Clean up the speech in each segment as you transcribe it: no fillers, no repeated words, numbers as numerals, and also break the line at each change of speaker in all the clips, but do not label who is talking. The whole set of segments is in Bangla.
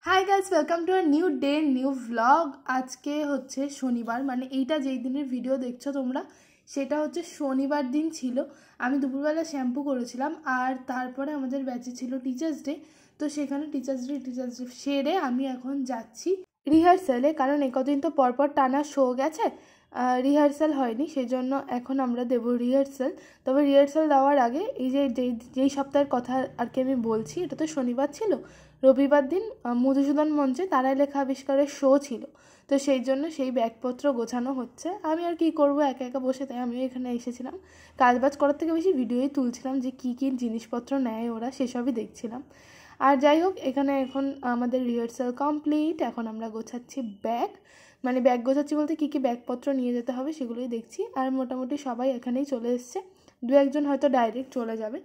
Hi guys, welcome to a new day new vlog. আজকে হচ্ছে শনিবার, মানে এইটা যেই দিনের ভিডিও দেখছো তোমরা সেটা হচ্ছে শনিবার দিন ছিল। আমি দুপুরবেলা শ্যাম্পু করেছিলাম আর তারপরে আমাদের ব্যাচে ছিল টিচার্স ডে। তো সেখানে টিচার্স ডে সেরে আমি এখন যাচ্ছি রিহার্সালে, কারণ কদিন তো পরপর টানা শো গেছে, রিহার্সাল হয়নি, সেই জন্য এখন আমরা দেবো রিহার্সাল। তবে রিহার্সাল দেওয়ার আগে এই যেই সপ্তাহের কথা আর কি আমি বলছি, এটা তো শনিবার ছিল, রবিবার দিন মধুসূদন মঞ্চে তারাই লেখা আবিষ্কারের শো ছিল। তো সেই জন্য সেই ব্যাগপত্র গোছানো হচ্ছে। আমি আর কি করব, একা একা বসে, তাই আমিও এখানে এসেছিলাম। কাজবাজ করার থেকে বেশি ভিডিওই তুলছিলাম, যে কী কী জিনিসপত্র নেয় ওরা সেসবই দেখছিলাম। আর যাই হোক, এখানে এখন আমাদের রিহার্সাল কমপ্লিট। এখন আমরা গোছাচ্ছি ব্যাগ, মানে ব্যাগ গোছাচ্ছি বলতে কী কী ব্যাগপত্র নিয়ে যেতে হবে সেগুলোই দেখছি। আর মোটামুটি সবাই এখানেই চলে এসছে, দু একজন হয়তো ডাইরেক্ট চলে যাবে।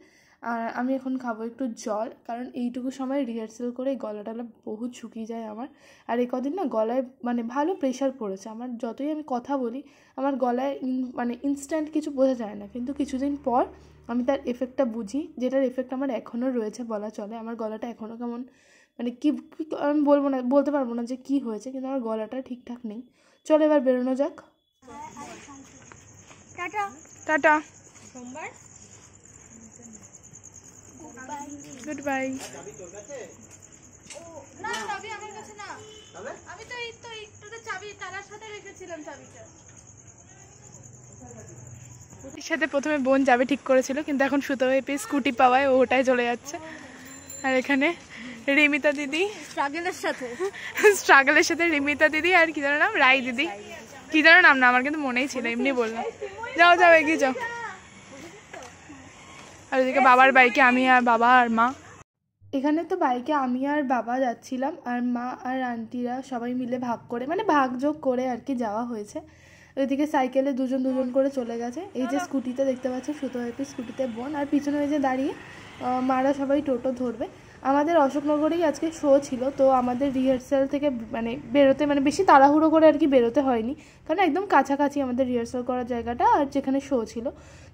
আর আমি এখন খাবো একটু জল, কারণ এইটুকু সময় রিহার্সাল করে গলাটা বহুত শুকিয়ে যায় আমার। আর এই কদিন না গলায় মানে ভালো প্রেশার পড়েছে আমার, যতই আমি কথা বলি আমার গলায় মানে ইনস্ট্যান্ট কিছু বোঝা যায় না, কিন্তু কিছুদিন পর আমি তার এফেক্টটা বুঝি, যেটার এফেক্ট আমার এখনও রয়েছে বলা চলে। আমার গলাটা এখনও কেমন মানে কি আমি বলতে পারবো না যে কি হয়েছে, কিন্তু আমার গলাটা ঠিকঠাক নেই। চলো এবার বেরোনো যাক। টাটা টাটা, সোমবার, গুড বাই। না চাবি আমার কাছে না, আমি তো একটু চাবি তারার সাথে রেখেছিলাম চাবিটা। এর সাথে প্রথমে বোন যাবে ঠিক করেছিল, কিন্তু এখন সুতো হয়ে পেয়ে স্কুটি পাওয়ায় ও ওটাই চলে যাচ্ছে। আর এখানে রিমিতা দিদি স্ট্রাগলের সাথে রিমিতা দিদি আর কি জানো নাম, রাই দিদি, কি জানো নাম না আমার কিন্তু মনেই ছিল, এমনি বললাম। যাও যাও এগিয়ে যাও। আর ওদিকে বাবার বাইকে আমি আর বাবা আর মা। এখানে তো বাইকে আমি আর বাবা যাচ্ছিলাম, আর মা আর আন্টিরা সবাই মিলে ভাগ করে, মানে ভাগযোগ করে আর কি যাওয়া হয়েছে। ওইদিকে সাইকেলে দুজন দুজন করে চলে গেছে। এই যে স্কুটিতে দেখতে পাচ্ছ সুতো হয়ে স্কুটিতে বোন, আর পিছনে ওই যে দাঁড়িয়ে মারা সবাই টোটো ধরবে। আমাদের অশোকনগরেই আজকে শো ছিল, তো আমাদের রিহার্সাল থেকে মানে বেরোতে মানে বেশি তাড়াহুড়ো করে আর কি বেরোতে হয়নি, কারণ একদম কাছাকাছি আমাদের রিহার্সাল করার জায়গাটা আর যেখানে শো ছিল।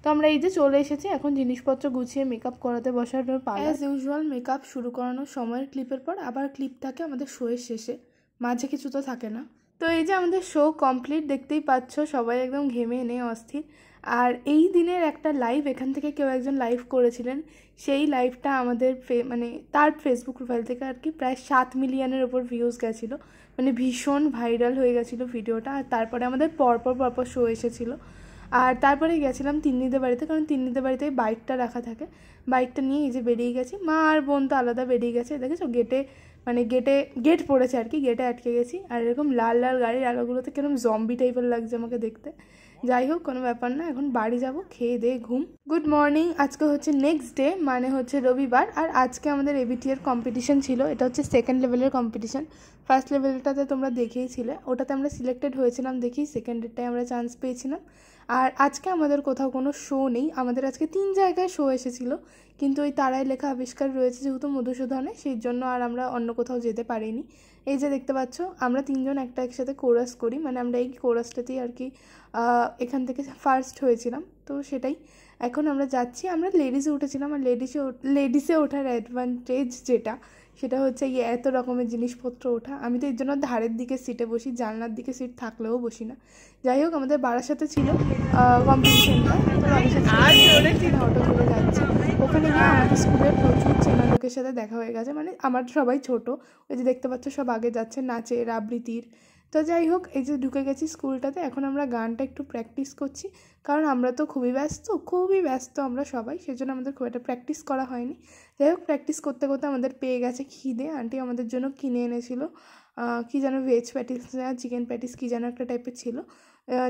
তো আমরা এই যে চলে এসেছি, এখন জিনিসপত্র গুছিয়ে মেকআপ করাতে বসার পর অ্যাজ ইউজুয়াল মেকআপ শুরু করানোর সময়ের ক্লিপের পর আবার ক্লিপ থাকে আমাদের শোয়ের শেষে, মাঝে কিছু তো থাকে না। তো এই যে আমাদের শো কমপ্লিট, দেখতেই পাচ্ছ সবাই একদম ঘেমে এনে অস্থির। আর এই দিনের একটা লাইভ এখান থেকে কেউ একজন লাইভ করেছিলেন, সেই লাইভটা আমাদের মানে তার ফেসবুক প্রোফাইল থেকে আর কি প্রায় 7 মিলিয়নের ওপর ভিউজ গেছিলো, মানে ভীষণ ভাইরাল হয়ে গেছিলো ভিডিওটা। আর তারপরে আমাদের পরপর শো এসেছিলো। আর তারপরে গেছিলাম তিন্নিদের বাড়িতে, কারণ তিন্নিদের বাড়িতে বাইকটা রাখা থাকে, বাইকটা নিয়ে এই যে বেরিয়ে গেছি। মা আর বোন তো আলাদা বেরিয়ে গেছে, দেখেছো গেটে মানে গেট পড়েছে আর কি, গেটে আটকে গেছি। আর এরকম লাল লাল গাড়ির আলোগুলোতে কিরকম জম্বি টাইপের লাগছে আমাকে দেখতে। যাই হোক, কোনো ব্যাপার না, এখন বাড়ি যাব, খেয়ে দিয়ে ঘুম। গুড মর্নিং, আজকে হচ্ছে নেক্সট ডে, মানে হচ্ছে রবিবার। আর আজকে আমাদের এবিটিএর কম্পিটিশন ছিল, এটা হচ্ছে সেকেন্ড লেভেলের কম্পিটিশন। ফার্স্ট লেভেলটাতে তোমরা দেখেইছিলে, ওটাতে আমরা সিলেক্টেড হয়েছিলাম দেখি, সেকেন্ডেরটায় আমরা চান্স পেয়েছিলাম। আর আজকে আমাদের কোথাও কোনো শো নেই, আমাদের আজকে 3 জায়গায় শো এসেছিলো, কিন্তু ওই তারাই লেখা আবিষ্কার রয়েছে যেহেতু মধুসূদনে, সেই জন্য আর আমরা অন্য কোথাও যেতে পারিনি। এই যে দেখতে পাচ্ছ আমরা 3 জন একসাথে কোরাস করি, মানে আমরা এই কোরাসটাতেই আর কি এখান থেকে ফার্স্ট হয়েছিলাম, তো সেটাই। এখন আমরা যাচ্ছি, আমরা লেডিসে উঠেছিলাম। আর লেডিসে ওঠার অ্যাডভান্টেজ সেটা হচ্ছে এত রকমের জিনিসপত্র ওঠা। আমি তো এর জন্য ধারের দিকে সিটে বসি, জানলার দিকে সিট থাকলেও বসি না। যাই হোক, আমাদের বারাসাতে ছিল কম্পিটিশনটা, তো অটো করে যাচ্ছি। ওখানে গিয়ে আমাদের স্কুলের প্রচুর চেনা লোকের সাথে দেখা হয়ে গেছে, মানে আমার সবাই ছোট, ওই যে দেখতে পাচ্ছ সব আগে যাচ্ছে নাচের আবৃত্তির। তো যাই হোক, এই যে ঢুকে গেছি স্কুলটাতে, এখন আমরা গানটা একটু প্র্যাকটিস করছি, কারণ আমরা তো খুবই ব্যস্ত আমরা সবাই, সেজন্য আমাদের খুব একটা প্র্যাকটিস করা হয়নি। যাই হোক, প্র্যাকটিস করতে করতে আমাদের পেয়ে গেছে খিদে। আন্টি আমাদের জন্য কিনে এনেছিল কী যেন ভেজ প্যাটিস না চিকেন প্যাটিস কী যেন একটা টাইপের ছিল।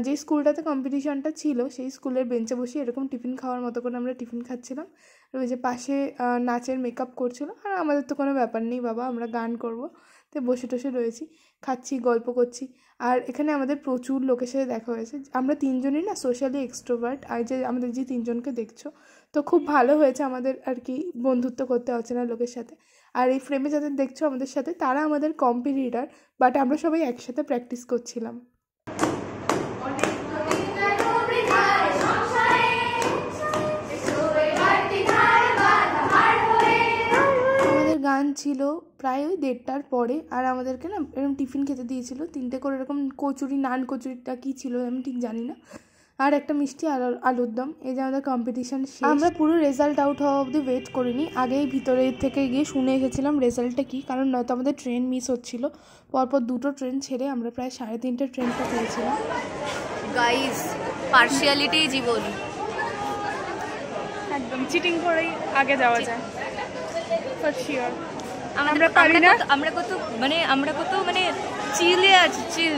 যেই স্কুলটাতে কম্পিটিশনটা ছিল সেই স্কুলের বেঞ্চে বসে এরকম টিফিন খাওয়ার মতো করে আমরা টিফিন খাচ্ছিলাম। ওই যে পাশে নাচের মেকআপ করছিল, আর আমাদের তো কোনো ব্যাপার নেই, বাবা আমরা গান করবো, তো বসে টসে রয়েছি, খাচ্ছি, গল্প করছি। আর এখানে আমাদের প্রচুর লোকের সাথে দেখা হয়েছে, আমরা 3 জনই না সোশ্যালি এক্সট্রোভার্ট। আর যে আমাদের যে 3 জনকে দেখছো, তো খুব ভালো হয়েছে আমাদের আর কি বন্ধুত্ব করতে হচ্ছে না লোকের সাথে। আর এই ফ্রেমে যাদের দেখছো আমাদের সাথে, তারা আমাদের কম্পিটিটর, বাট আমরা সবাই একসাথে প্র্যাকটিস করছিলাম। গান ছিল প্রায় ওই 1:30টার পরে। আর আমাদেরকে না এরকম টিফিন খেতে দিয়েছিল 3টে করে, এরকম কচুরি, নান কচুরিটা কী ছিল আমি ঠিক জানি না, আর একটা মিষ্টি আলুর দম। এই যে আমাদের কম্পিটিশান শেষ। আমরা পুরো রেজাল্ট আউট হওয়া অবধি ওয়েট করিনি, আগেই ভিতরে থেকে গিয়ে শুনে এসেছিলাম রেজাল্টটা কী, কারণ নয়তো আমাদের ট্রেন মিস হচ্ছিলো। পরপর 2টো ট্রেন ছেড়ে আমরা প্রায় 3:30 ট্রেনটা পেয়েছিলাম।
গাইস, পার্সিয়ালিটি জীবন,
একদম চিটিং করেই আগে যাওয়া যায় ফর শিওর।
আমরা পারি না, আমরা কত মানে চিলে আছি, চিল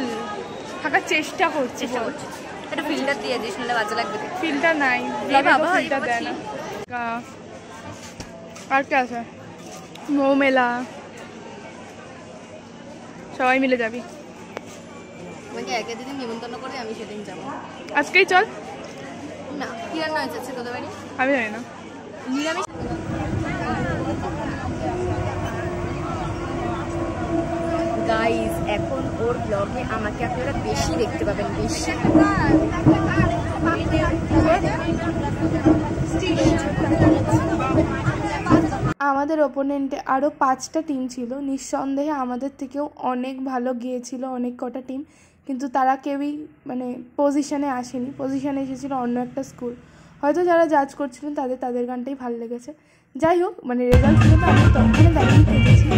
থাকার চেষ্টা করছি।
একটা ফিল্টার দিয়ে দিস, নাহলে বাজে লাগবে।
ফিল্টার নাই বাবা, ফিল্টার দেয় না। আর কে আছে? মেলা সবাই মিলে যাবি?
তোমাকে একে যেদিন নিমন্ত্রণ করে আমি সেদিন যাবো।
আজকেই চল
না। কি রান্না হয়েছে তোদের বাড়ি?
আমি জানি না।
নিরামিষ। গাইস, এখন ওর ব্লগে আমাকে আপনারা বেশি দেখতে পাবেন, বেশি।
আমাদের ওপোনেন্টে আরও 5টা টিম ছিল, নিঃসন্দেহে আমাদের থেকেও অনেক ভালো গিয়েছিল অনেক কটা টিম, কিন্তু তারা কেউই মানে পজিশনে আসেনি। পজিশনে এসেছিল অন্য একটা স্কুল। হয়তো যারা জাজ করছিলেন তাদের গানটাই ভালো লেগেছে। যাই হোক, মানে রেজাল্ট ছিল তো আমি তখনই দাঁড়িয়ে কেটেছি,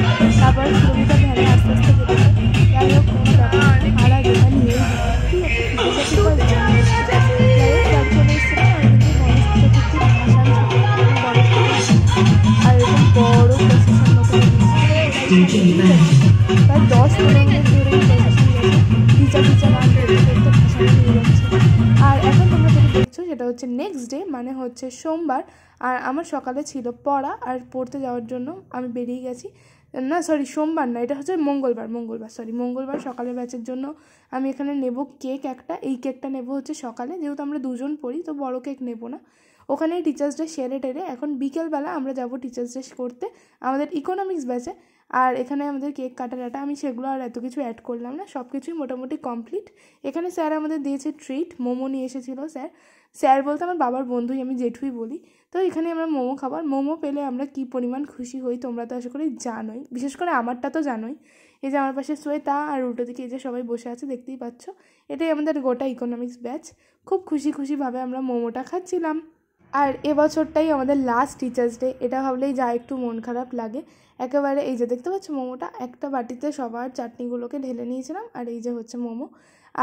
তারপর কিলোমিটার ভ্যানে আস্তে আস্তে কেটেছে। যাই হোক, কোনো ব্যাপার আর যেটা নিয়েই আর এরকম বড় প্রসেশন মতো প্রায় 10-15 মিনিট ধরে টিচার গান করতে করতে ভাষণ নিয়ে যাচ্ছে। আর এখন তোমরা যেটা দেখছো সেটা হচ্ছে নেক্সট ডে, মানে হচ্ছে সোমবার। আর আমার সকালে ছিল পড়া, আর পড়তে যাওয়ার জন্য আমি বেরিয়ে গেছি। না সরি, সোমবার না, এটা হচ্ছে মঙ্গলবার সকালের ব্যাচের জন্য আমি এখানে নেব কেক একটা। এই কেকটা নেব হচ্ছে সকালে, যেহেতু আমরা 2জন পড়ি তো বড় কেক নেব না। ওখানে টিচার্স ডে সেরে টেরে এখন বিকেলবেলা আমরা যাব টিচার্স ডে করতে আমাদের ইকোনমিক্স ব্যাচে। আর এখানে আমাদের কেক কাটা আমি সেগুলো আর এত কিছু অ্যাড করলাম না, সব কিছুই মোটামুটি কমপ্লিট। এখানে স্যার আমাদের দিয়েছে ট্রিট, মোমো নিয়ে এসেছিলো স্যার বলতে আমার বাবার বন্ধুই, আমি জেঠুই বলি। তো এখানে আমরা মোমো খাবার, মোমো পেলে আমরা কী পরিমাণ খুশি হই তোমরা তো আশা করি জানোই, বিশেষ করে আমারটা তো জানোই। এই যে আমার পাশে শ্বেতা, আর উল্টো দিকে এই যে সবাই বসে আছে দেখতেই পাচ্ছ, এটাই আমাদের গোটা ইকোনমিক্স ব্যাচ। খুব খুশিভাবে আমরা মোমোটা খাচ্ছিলাম। আর এবছরটাই আমাদের লাস্ট টিচার্স ডে, এটা ভাবলেই যা একটু মন খারাপ লাগে। একেবারে এই যে দেখতে পাচ্ছ মোমোটা, একটা বাটিতে সবার চাটনিগুলোকে ঢেলে নিয়েছিলাম, আর এই যে হচ্ছে মোমো।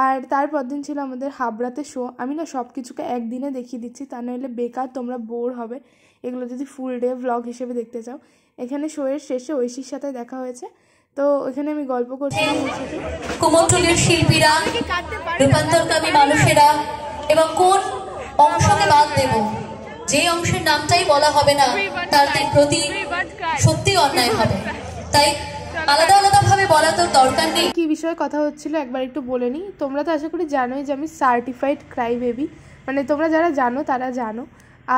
আর তারপর দিন ছিল আমাদের হাবড়াতে শো। আমি না সব কিছুকে একদিনে দেখিয়ে দিচ্ছি, তা নইলে বেকার তোমরা বোর হবে এগুলো যদি ফুল ডে ভ্লগ হিসেবে দেখতে চাও। এখানে শোয়ের শেষে ঐশীর সাথে দেখা হয়েছে, তো ওখানে আমি গল্প করছিলাম ওর সাথে।
কুমোরটুলির শিল্পীরা, রূপান্তরকামী মানুষেরা, এবং কোন অংশকে বাদ দেব, যে অংশের নামটাই বলা হবে না তাদের প্রতি সত্যি অন্যায় হবে, তাই আলাদা ভাবে বলা তো দরকার নেই।
কি বিষয়ে কথা হচ্ছিল একবার একটু বলে নিই। তোমরা তো আশা করি জানোই যে আমি সার্টিফাইড ক্রাই বেবি, মানে তোমরা যারা জানো তারা জানো।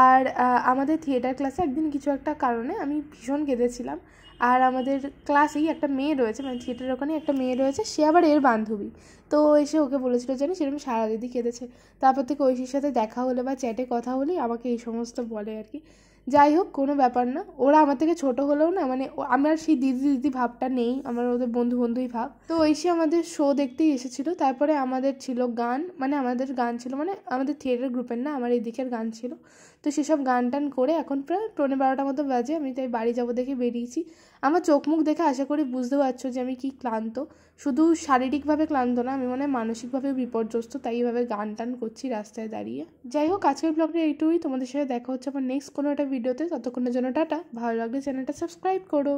আর আমাদের থিয়েটার ক্লাসে একদিন কিছু একটা কারণে আমি ভীষণ কেঁদেছিলাম। আর আমাদের ক্লাসেই একটা মেয়ে রয়েছে, মানে থিয়েটারের ওখানে একটা মেয়ে রয়েছে, সে আবার এর বান্ধবী। তো এসে ওকে বলেছিল জানি সেরকম সারা দিদি কেঁদেছে। তারপর থেকে ঐশীর সাথে দেখা হলে বা চ্যাটে কথা হলেই আমাকে এই সমস্ত বলে আর কি। যাই হোক, কোনো ব্যাপার না, ওরা আমার থেকে ছোটো হলেও না, মানে আমার সেই দিদি ভাবটা নেই, আমার ওদের বন্ধুই ভাব। তো ঐশী আমাদের শো দেখতেই এসেছিলো। তারপরে আমাদের ছিল গান, মানে আমাদের থিয়েটার গ্রুপের না, আমার এই দিকের গান ছিল। তো সেসব গান টান করে এখন প্রায় 12:15 মতো বাজে, আমি তাই বাড়ি যাবো দেখে বেরিয়েছি। আমার চোখ মুখ দেখে আশা করি বুঝতে পারছো যে আমি কি ক্লান্ত, শুধু শারীরিকভাবে ক্লান্ত না, আমি মনে হয় মানসিকভাবেও বিপর্যস্ত, তাই এইভাবে গান টান করছি রাস্তায় দাঁড়িয়ে। যাই হোক, আজকের ব্লগটা এইটুকুই। তোমাদের সাথে দেখা হচ্ছে আমার নেক্সট কোনো একটা ভিডিওতে, ততক্ষণের জন্য টাটা। ভালো লাগলে চ্যানেলটা সাবস্ক্রাইব করো।